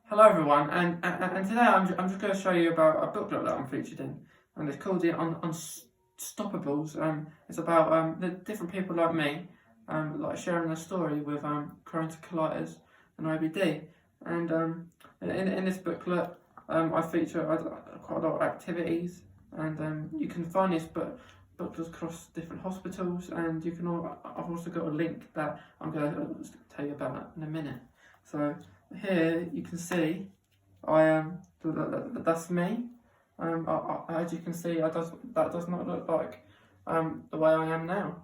Hello everyone, and today I'm just going to show you about a booklet that I'm featured in, and it's called the Unstoppables. It's about the different people like me, like sharing their story with Crohn's colitis and IBD. And in this booklet, I feature quite a lot of activities, and you can find this booklets across different hospitals, and I've also got a link that I'm going to tell you about in a minute. So here you can see that's me. As you can see, that does not look like the way I am now,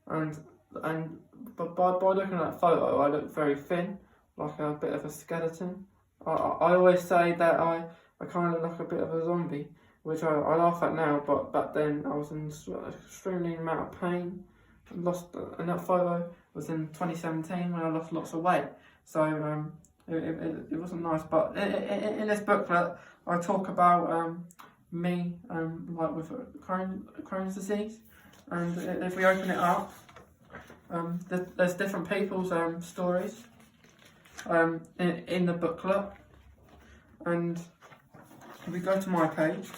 but by looking at that photo, I look very thin, like a bit of a skeleton. I always say that I kind of look a bit of a zombie, which I laugh at now, but back then I was in extremely amount of pain. And that photo was in 2017 when I lost lots of weight. So it wasn't nice. But in this booklet, I talk about me like with Crohn's disease, and if we open it up, there's different people's stories in the booklet, and if we go to my page,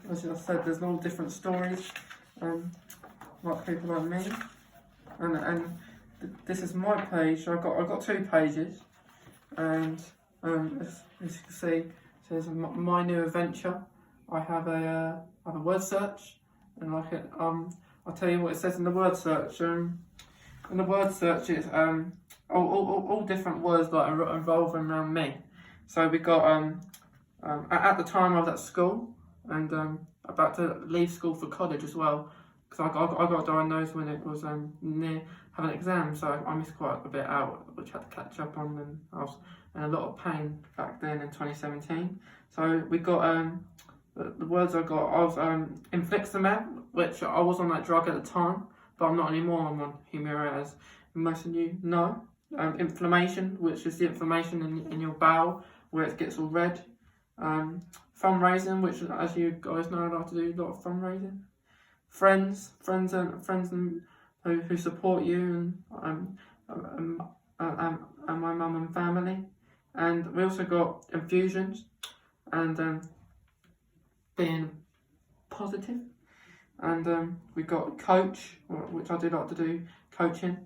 as I said, there's all different stories, like people like me, and this is my page. I've got 2 pages, and as you can see, it says my new adventure. I have a word search, and I'll tell you what it says in the word search. In the word search, it's all different words that are revolving around me. So we got at the time I was at school, and about to leave school for college as well, because I got diagnosed when it was near having an exam, so I missed quite a bit out, which I had to catch up on, and I was in a lot of pain back then in 2017. So we got the words I got. I was infliximab, which I was on that drug at the time, but I'm not anymore. I'm on Humira, as most of you know. Inflammation, which is the inflammation in your bowel where it gets all red. Fundraising, which, as you guys know, I like to do a lot of fundraising. Friends who support you, and my mum and family. And we also got infusions, and being positive. And we got coach, which I do like to do coaching.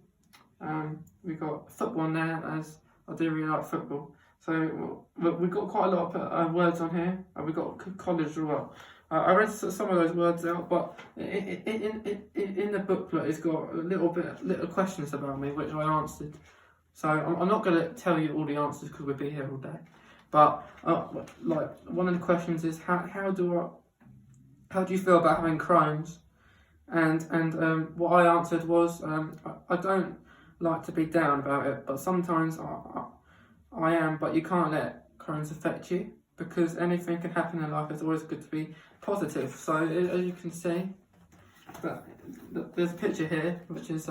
We got football now, as I do really like football. So we've got quite a lot of words on here, and we've got college as well. I read some of those words out, but in the booklet it's got little questions about me, which I answered. So I'm not going to tell you all the answers because we'll be here all day. But like one of the questions is how do you feel about having Crohn's? And what I answered was I don't like to be down about it, but sometimes I am. But you can't let Crohn's affect you, because anything can happen in life. It's always good to be positive. So as you can see, there's a picture here which is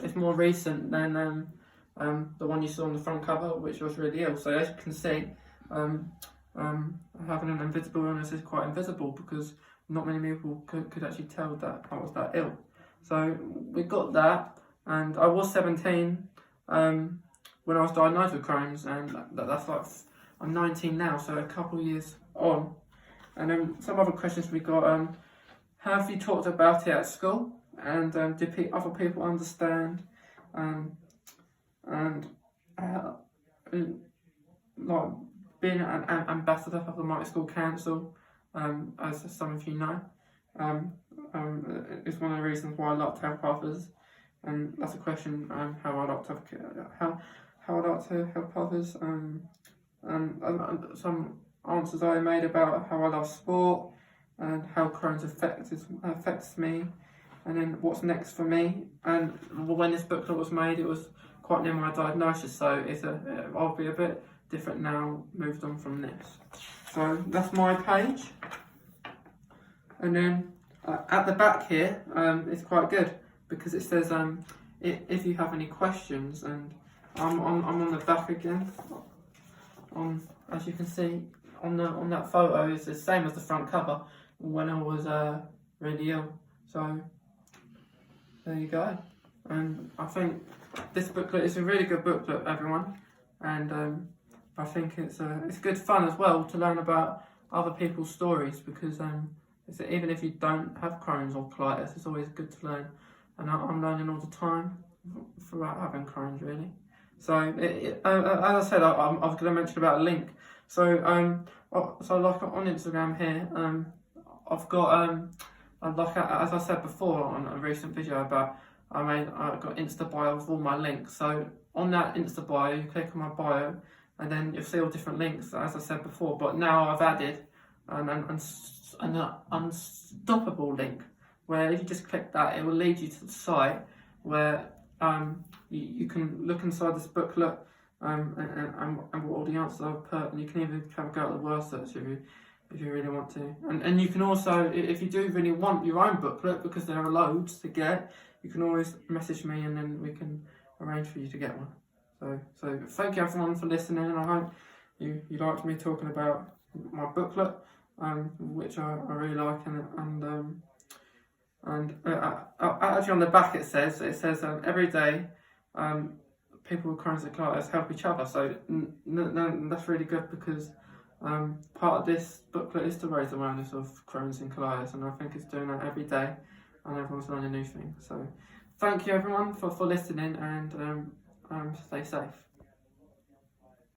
it's more recent than the one you saw on the front cover, which was really ill. So as you can see, having an invisible illness is quite invisible, because not many people could actually tell that I was that ill. So we got that, and I was 17 when I was diagnosed with Crohn's, and that's like, I'm 19 now, so a couple of years on. And then some other questions we got, have you talked about it at school? And do other people understand? And like being an ambassador for the Mighty School Council, as some of you know, is one of the reasons why I like to help others. And that's a question, how I like to help others. And some answers I made about how I love sport, and how Crohn's affects me, and then what's next for me. And when this booklet was made, it was quite near my diagnosis, so I'll be a bit different now, moved on from this. So that's my page. And then at the back here, it's quite good, because it says if you have any questions, and I'm on the back again. As you can see on that photo, it's the same as the front cover when I was really ill. So there you go. And I think this booklet is a really good booklet, everyone, and I think it's good fun as well to learn about other people's stories, because even if you don't have Crohn's or colitis, it's always good to learn, and I'm learning all the time throughout having Crohn's, really. So as I said, I was going to mention about a link. So like on Instagram here, I've got like as I said before on a recent video about, I got Insta bio with all my links. So on that Insta bio, you click on my bio, and then you'll see all different links, as I said before. But now I've added an unstoppable link, where if you just click that, it will lead you to the site where you can look inside this booklet and what all the answers I've put, and you can even have a go at the word search if you really want to. And you can also, if you do really want your own booklet, because there are loads to get, you can always message me and then we can arrange for you to get one. So thank you everyone for listening, and I hope you liked me talking about my booklet, which I really like, and actually on the back it says every day people with Crohn's and colitis help each other. So that's really good, because part of this booklet is to raise awareness of Crohn's and colitis, and I think it's doing that every day, and everyone's learning new things. So thank you everyone for listening, and stay safe.